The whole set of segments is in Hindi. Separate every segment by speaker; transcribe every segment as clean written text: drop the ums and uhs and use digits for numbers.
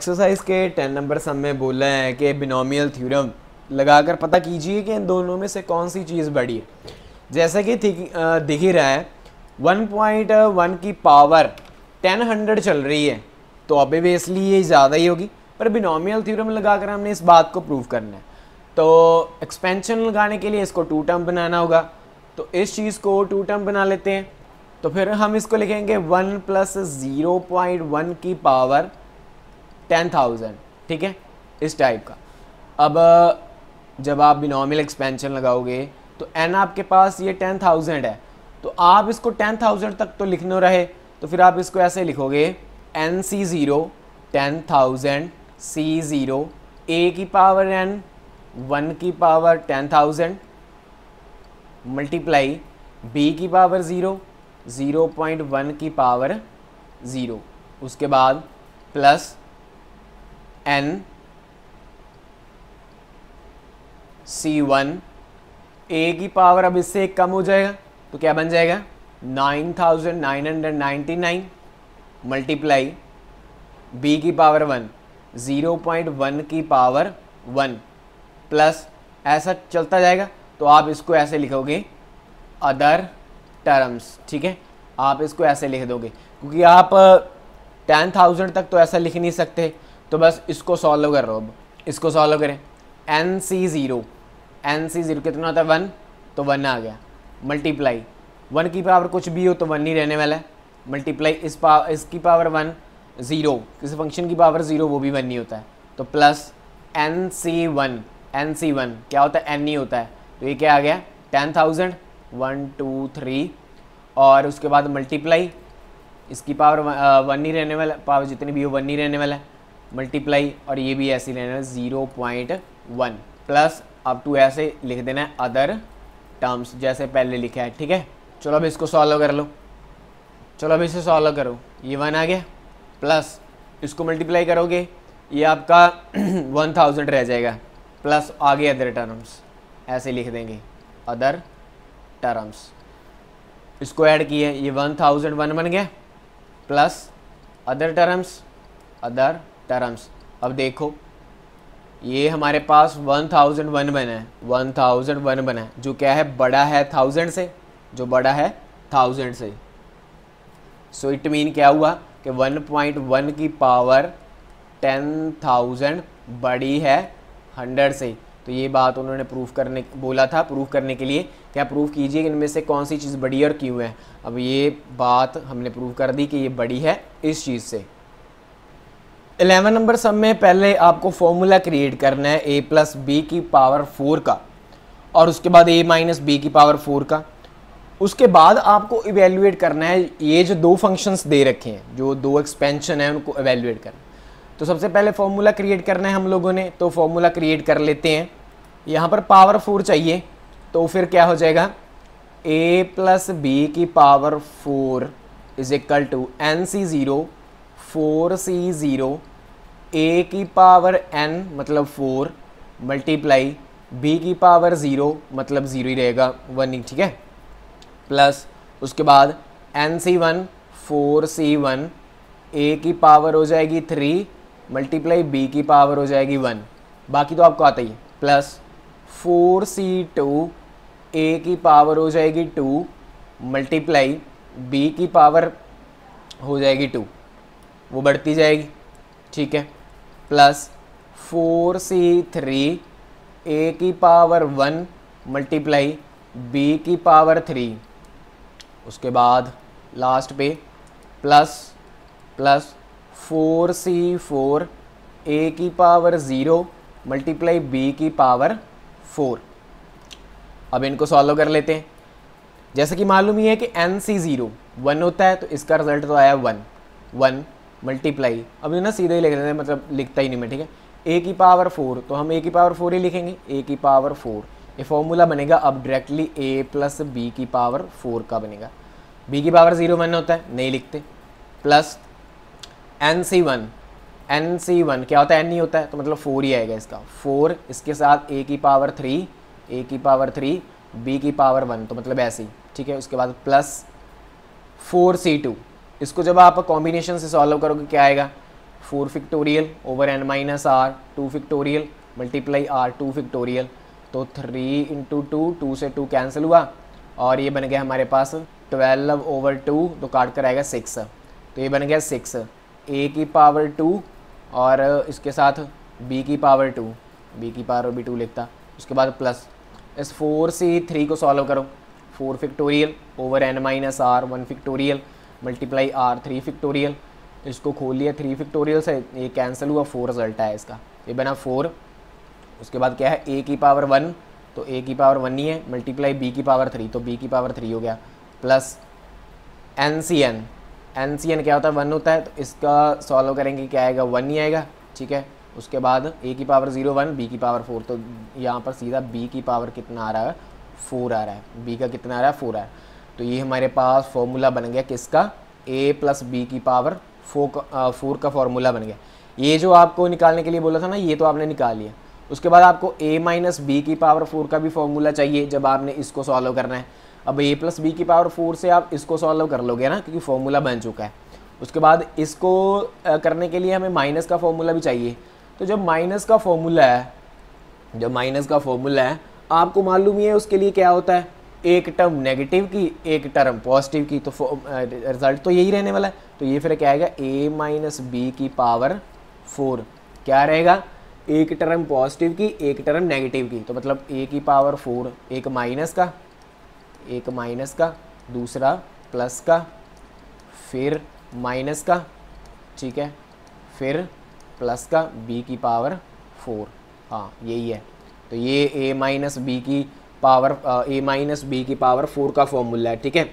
Speaker 1: एक्सरसाइज के 10 नंबर सम में बोला है कि बिनोमियल थ्योरम लगाकर पता कीजिए कि इन दोनों में से कौन सी चीज़ बड़ी है। जैसा कि दिख ही रहा है 1.1 की पावर 10 चल रही है, तो ऑब्वियसली ये ज़्यादा ही होगी, पर बिनोमियल थ्योरम लगाकर हमने इस बात को प्रूव करना है। तो एक्सपेंशन लगाने के लिए इसको 2 टर्म बनाना होगा, तो इस चीज़ को 2 टर्म बना लेते हैं। तो फिर हम इसको लिखेंगे 1 + 0.1 की पावर 10,000, ठीक है, इस टाइप का। अब जब आप बिनोमियल एक्सपेंशन लगाओगे तो n आपके पास ये 10,000 है, तो आप इसको 10,000 तक तो लिखना रहे, तो फिर आप इसको ऐसे लिखोगे NC0 10,000 C0 a की पावर n 1 की पावर 10,000 मल्टीप्लाई b की पावर 0 0.1 की पावर 0, उसके बाद प्लस n C1 a की पावर, अब इससे एक कम हो जाएगा तो क्या बन जाएगा 9,999 मल्टीप्लाई b की पावर 1 0.1 की पावर 1 प्लस ऐसा चलता जाएगा। तो आप इसको ऐसे लिखोगे अदर टर्म्स, ठीक है, आप इसको ऐसे लिख दोगे क्योंकि आप 10,000 तक तो ऐसा लिख नहीं सकते, तो बस इसको सॉल्व कर रहे हो। अब इसको सॉल्व करें NC0 कितना होता है 1, तो 1 आ गया, मल्टीप्लाई 1 की पावर कुछ भी हो तो 1 ही रहने वाला है, मल्टीप्लाई इसकी पावर 1 0, किसी फंक्शन की पावर 0 वो भी 1 नहीं होता है, तो प्लस NC1 क्या होता है n ही होता है, तो ये क्या आ गया 10,000 1 2 3 और उसके बाद मल्टीप्लाई इसकी पावर 1 नहीं रहने वाला, पावर जितनी भी हो 1 नहीं रहने वाला है, मल्टीप्लाई और ये भी ऐसे ही रहने वाला 0.1 प्लस अब टू ऐसे लिख देना है अदर टर्म्स जैसे पहले लिखा है, ठीक है। चलो अब इसको सॉल्व कर लो, चलो अब इसे सॉल्व करो, ये 1 आ गया प्लस इसको मल्टीप्लाई करोगे ये आपका 1000 रह जाएगा, प्लस आगे अदर टर्म्स ऐसे लिख देंगे अदर टर्म्स, इसको ऐड किए ये 1001 बन गया प्लस अदर टर्म्स। अब देखो ये हमारे पास 1001 बना है, 1001 बना है जो क्या है बड़ा है 1000 से, जो बड़ा है 1000 से। सो इट मीन क्या हुआ कि 1.1 की पावर 10,000 बड़ी है 100 से। तो ये बात उन्होंने प्रूफ करने के लिए क्या प्रूफ कीजिए कि इनमें से कौन सी चीज़ बड़ी है और क्यों है। अब ये बात हमने प्रूफ कर दी कि ये बड़ी है इस चीज़ से। 11 नंबर सम में पहले आपको फॉर्मूला क्रिएट करना है a + b की पावर 4 का, और उसके बाद a - b की पावर 4 का। उसके बाद आपको इवेल्युएट करना है ये जो 2 फंक्शंस दे रखे हैं, जो 2 एक्सपेंशन है उनको इवेल्युएट करना। तो सबसे पहले फॉर्मूला क्रिएट करना है हम लोगों ने, तो फॉर्मूला क्रिएट कर लेते हैं। यहाँ पर पावर 4 चाहिए, तो फिर क्या हो जाएगा a + b की पावर 4 = NC0 4C0 a की पावर n मतलब 4 मल्टीप्लाई b की पावर 0 मतलब 0 ही रहेगा 1 ही, ठीक है, प्लस उसके बाद NC1 4C1 a की पावर हो जाएगी 3 मल्टीप्लाई b की पावर हो जाएगी 1, बाकी तो आपको आता ही है, प्लस 4C2 a की पावर हो जाएगी 2 मल्टीप्लाई b की पावर हो जाएगी 2, वो बढ़ती जाएगी, ठीक है, प्लस 4C3 a की पावर 1 मल्टीप्लाई b की पावर 3, उसके बाद लास्ट पे प्लस 4C4 a की पावर 0 मल्टीप्लाई b की पावर 4। अब इनको सॉल्व कर लेते हैं। जैसे कि मालूम ही है कि NC0 1 होता है, तो इसका रिजल्ट तो आया 1 मल्टीप्लाई, अब ना सीधे ही लिख देते हैं, मतलब लिखता ही नहीं मैं, ठीक है, a की पावर 4, तो हम a की पावर 4 ही लिखेंगे, a की पावर 4। ये फॉर्मूला बनेगा अब डायरेक्टली a + b की पावर 4 का बनेगा। b की पावर 0 1 होता है, नहीं लिखते, प्लस NC1 क्या होता है n ही होता है, तो मतलब 4 ही आएगा इसका, 4 इसके साथ a की पावर 3 b की पावर 1, तो मतलब ऐसे ही, ठीक है। उसके बाद प्लस 4C2, इसको जब आप कॉम्बिनेशन से सॉल्व करोगे क्या आएगा 4 factorial over n minus r 2 factorial multiply r 2 factorial, तो 3 इंटू 2 से 2 कैंसिल हुआ और ये बन गया हमारे पास 12 ओवर 2, तो काट कर आएगा 6, तो ये बन गया 6 a की पावर 2 और इसके साथ b की पावर 2, b की पावर भी 2 लिखता, उसके बाद प्लस इस 4 से 3 को सॉल्व करो, 4 factorial over n minus r 1 factorial multiply r 3 factorial, इसको खोल लिया 3 फैक्टोरियल से, ये कैंसिल हुआ 4 रिजल्ट आया इसका, ये बना 4। उसके बाद क्या है a की पावर 1, तो a की पावर 1 ही है, मल्टीप्लाई b की पावर 3, तो b की पावर 3 हो गया, प्लस NCN क्या होता है 1 होता है, तो इसका सॉल्व करेंगे क्या आएगा 1 ही आएगा, ठीक है। उसके बाद a की पावर 0 1, b की पावर 4, तो यहाँ पर सीधा b की पावर कितना आ रहा है 4 आ रहा है, b का कितना आ रहा है 4 आ रहा है, तो ये हमारे पास फॉर्मूला बन गया किसका, a प्लस b की पावर 4 का फॉर्मूला बन गया। ये जो आपको निकालने के लिए बोला था ना, ये तो आपने निकाल लिया। उसके बाद आपको a माइनस बी की पावर 4 का भी फॉर्मूला चाहिए जब आपने इसको सॉल्व करना है। अब a प्लस बी की पावर 4 से आप इसको सॉल्व कर लोगे ना, क्योंकि फॉर्मूला बन चुका है। उसके बाद इसको करने के लिए हमें माइनस का फॉर्मूला भी चाहिए, तो जब माइनस का फॉर्मूला है आपको मालूम ही है उसके लिए क्या होता है, एक टर्म नेगेटिव की एक टर्म पॉजिटिव की, तो रिजल्ट तो यही रहने वाला है। तो ये फिर क्या आएगा a माइनस बी की पावर 4, क्या रहेगा, एक टर्म पॉजिटिव की एक टर्म नेगेटिव की, तो मतलब a की पावर 4, एक माइनस का दूसरा प्लस का फिर माइनस का, ठीक है, फिर प्लस का b की पावर 4, हाँ यही है। तो ये a माइनस बी की पावर 4 का फॉर्मूला है, ठीक है।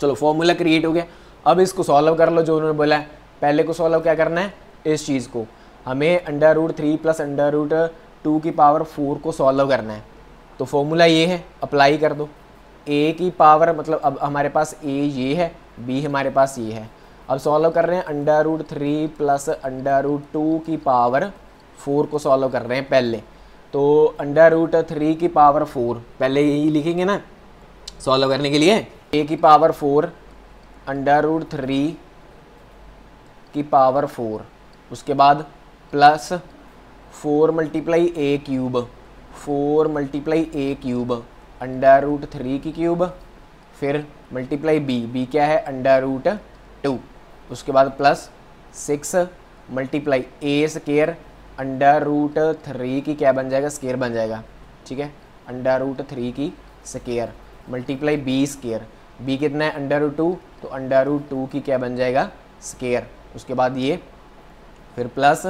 Speaker 1: चलो फॉर्मूला क्रिएट हो गया, अब इसको सॉल्व कर लो जो उन्होंने बोला है। पहले को सॉल्व क्या करना है, इस चीज़ को हमें √3 प्लस √2 की पावर 4 को सॉल्व करना है। तो फॉर्मूला ये है, अप्लाई कर दो, a की पावर मतलब अब हमारे पास a ये है, b हमारे पास ये है। अब सॉल्व कर रहे हैं √3 प्लस √2 की पावर 4 को सॉल्व कर रहे हैं पहले, तो √3 की पावर 4 पहले यही लिखेंगे ना सॉल्व करने के लिए, a की पावर 4 √3 की पावर 4, उसके बाद प्लस 4 मल्टीप्लाई a क्यूब √3 की क्यूब, फिर मल्टीप्लाई b क्या है √2, उसके बाद प्लस 6 मल्टीप्लाई a स्केयर √3 की क्या बन जाएगा, स्केयर बन जाएगा, ठीक है, √3 की square multiply b square, b कितना है √2, तो √2 की क्या बन जाएगा स्केयर। उसके बाद ये फिर प्लस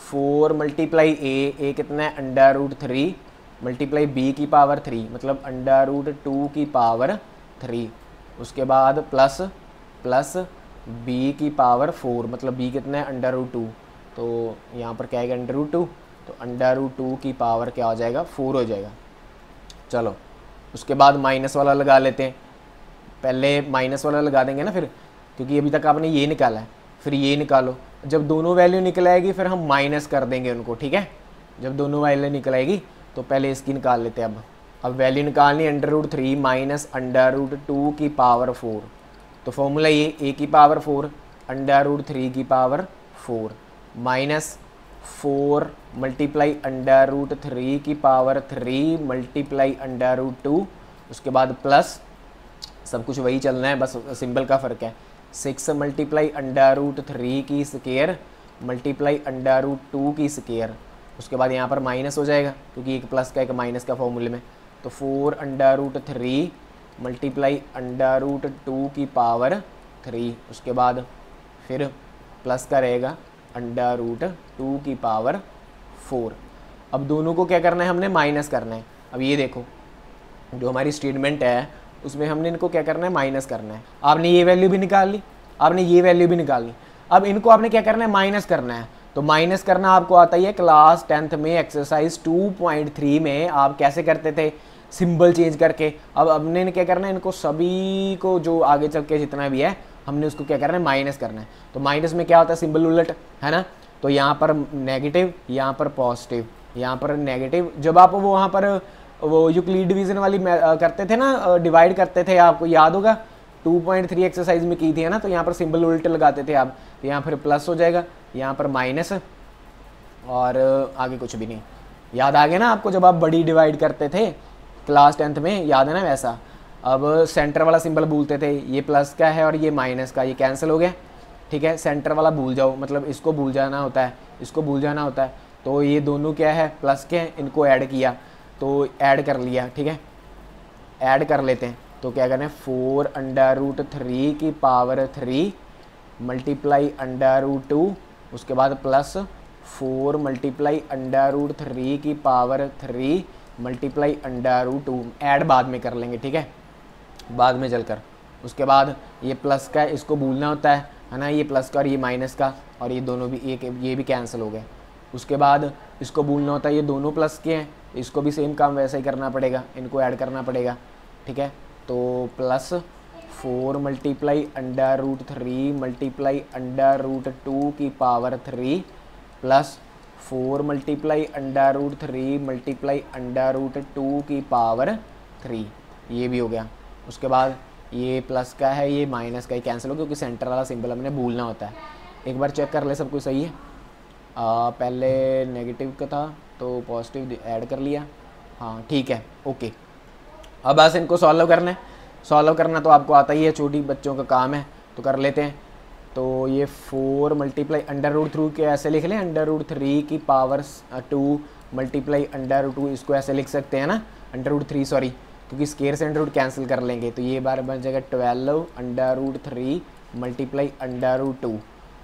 Speaker 1: 4 मल्टीप्लाई a कितना है √3 मल्टीप्लाई b की पावर 3, मतलब √2 की पावर 3, उसके बाद प्लस b की पावर 4, मतलब b कितना है √2, तो यहाँ पर क्या आएगा √2, तो √2 की पावर क्या हो जाएगा 4 हो जाएगा। चलो उसके बाद माइनस वाला लगा लेते हैं, पहले माइनस वाला लगा देंगे ना फिर, क्योंकि अभी तक आपने ये निकाला है, फिर ये निकालो, जब दोनों वैल्यू निकल आएगी फिर हम माइनस कर देंगे उनको, ठीक है। जब दोनों वैल्यू निकल आएगी तो पहले इसकी निकाल लेते हैं। अब वैल्यू निकालनी √3 माइनस √2 की पावर 4, तो फॉर्मूला ये a की पावर 4 √3 की पावर 4 माइनस 4 मल्टीप्लाई √3 की पावर 3 मल्टीप्लाई √2, उसके बाद प्लस सब कुछ वही चलना है, बस सिंबल का फ़र्क है, 6 मल्टीप्लाई √3 की स्केयर मल्टीप्लाई √2 की स्केयर, उसके बाद यहाँ पर माइनस हो जाएगा क्योंकि एक प्लस का एक माइनस का फॉर्मूले में, तो 4 √3 मल्टीप्लाई √2 की पावर 3, उसके बाद फिर प्लस का रहेगा √2 की पावर 4। अब दोनों को क्या करना है, हमने माइनस करना है। अब ये देखो जो हमारी स्टेटमेंट है उसमें हमने इनको क्या करना है, माइनस करना है। आपने ये वैल्यू भी निकाल ली, आपने ये वैल्यू भी निकाल ली, अब इनको आपने क्या करना है, माइनस करना है। तो माइनस करना आपको आता ही है, क्लास 10th में एक्सरसाइज 2.3 में आप कैसे करते थे, सिंबल चेंज करके। अब हमने क्या करना है, इनको सभी को जो आगे चल के जितना भी है हमने उसको क्या करना है, माइनस करना है। तो माइनस में क्या होता है, सिंबल उलट है ना, तो यहाँ पर नेगेटिव, यहाँ पर पॉजिटिव, यहाँ पर नेगेटिव। जब आप वो वहाँ पर वो यूक्लिड डिवीजन वाली करते थे ना, डिवाइड करते थे, आपको याद होगा 2.3 एक्सरसाइज में की थी है ना, तो यहाँ पर सिंबल उल्टे लगाते थे आप, तो यहाँ पर प्लस हो जाएगा, यहाँ पर माइनस, और आगे कुछ भी नहीं। याद आ गया ना आपको, जब आप बड़ी डिवाइड करते थे क्लास 10th में, याद है ना वैसा। अब सेंटर वाला सिंबल भूलते थे, ये प्लस का है और ये माइनस का, ये कैंसिल हो गया, ठीक है। सेंटर वाला भूल जाओ, मतलब इसको भूल जाना होता है, इसको भूल जाना होता है। तो ये दोनों क्या है, प्लस के हैं, इनको ऐड किया तो ऐड कर लिया, ठीक है। ऐड कर लेते हैं, तो क्या करना है, 4√3 की पावर 3 मल्टीप्लाई √2, उसके बाद प्लस 4 मल्टीप्लाई √3 की पावर 3 मल्टीप्लाई √2। ऐड बाद में कर लेंगे, ठीक है, बाद में चलकर। उसके बाद ये प्लस का है, इसको भूलना होता है ना, ये प्लस का और ये माइनस का, और ये दोनों भी एक, ये भी कैंसिल हो गए। उसके बाद इसको भूलना होता है, ये दोनों प्लस के हैं, इसको भी सेम काम वैसा ही करना पड़ेगा, इनको ऐड करना पड़ेगा, ठीक है। तो प्लस 4 मल्टीप्लाई √3 मल्टीप्लाई √2 की पावर 3 प्लस 4 मल्टीप्लाई √3 मल्टीप्लाई √2 की पावर 3, ये भी हो गया। उसके बाद ये प्लस का है, ये माइनस का, ही कैंसिल हो गया, क्योंकि सेंटर वाला सिंबल हमने भूलना होता है। एक बार चेक कर ले सब कुछ सही है। पहले नेगेटिव का था तो पॉजिटिव ऐड कर लिया, हाँ ठीक है, ओके। अब बस इनको सॉल्व करना है, सॉल्व करना तो आपको आता ही है, छोटी बच्चों का काम है, तो कर लेते हैं। तो ये 4 मल्टीप्लाई √3 के ऐसे लिख लें, √3 की पावर 2 मल्टीप्लाई √2, इसको ऐसे लिख सकते हैं ना, √3 सॉरी, क्योंकि स्केयर से √ कैंसिल कर लेंगे, तो ये बार बन जाएगा 12 √3 मल्टीप्लाई √2,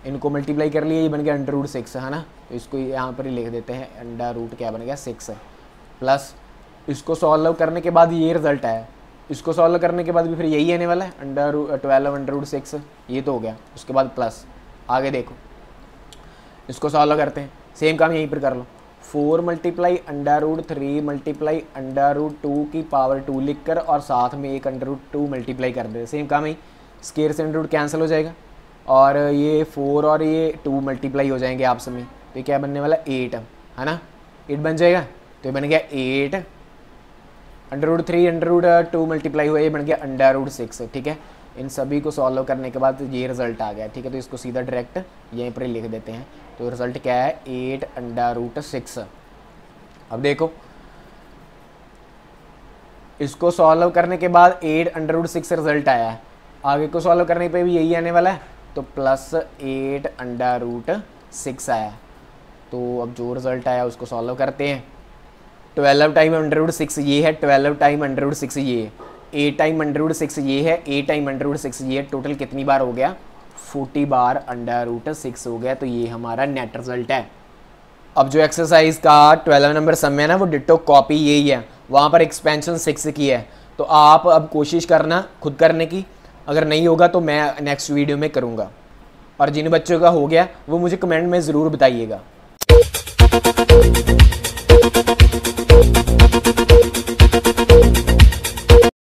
Speaker 1: इनको मल्टीप्लाई कर लिए, ये बन गया √6 है ना, तो इसको यहाँ पर ही लिख देते हैं, √ क्या बन गया 6, प्लस इसको सॉल्व करने के बाद ये रिजल्ट आया, इसको सॉल्व करने के बाद भी फिर यही आने वाला है, 12 √6, ये तो हो गया। उसके बाद प्लस, आगे देखो, इसको सॉल्व करते हैं, सेम काम यहीं पर कर लो, 4 मल्टीप्लाई √3 मल्टीप्लाई √2 की पावर 2 लिख कर और साथ में एक √2 मल्टीप्लाई कर दे, सेम काम ही, स्केयर से √ कैंसिल हो जाएगा, और ये 4 और ये 2 मल्टीप्लाई हो जाएंगे आपस में, तो क्या बनने वाला 8 है ना, 8 बन जाएगा, तो ये बन गया 8 √3 √2 मल्टीप्लाई हुआ, ये बन गया √6, ठीक है। इन सभी को सॉल्व करने के बाद ये रिजल्ट आ गया, ठीक है। तो इसको सीधा डायरेक्ट यहीं पर लिख देते हैं, तो रिजल्ट क्या है 8 √6। अब देखो, इसको सॉल्व करने के बाद 8 √6 रिजल्ट आया है, आगे को सॉल्व करने पे भी यही आने वाला है, तो प्लस 8 √6 आया। तो अब जो रिजल्ट आया उसको सॉल्व करते हैं, 12 टाइम √6 ये है, 12 टाइम √6 ये है, 8 टाइम √6 ये है, 8 टाइम √6 ये है, टोटल कितनी बार हो गया 40 बार √6 हो गया। तो ये हमारा नेट रिजल्ट है। अब जो एक्सरसाइज का 12 नंबर सम है ना, वो डिट्टो कॉपी यही है, वहाँ पर एक्सपेंशन 6 की है। तो आप अब कोशिश करना खुद करने की, अगर नहीं होगा तो मैं नेक्स्ट वीडियो में करूँगा, और जिन बच्चों का हो गया वो मुझे कमेंट में ज़रूर बताइएगा।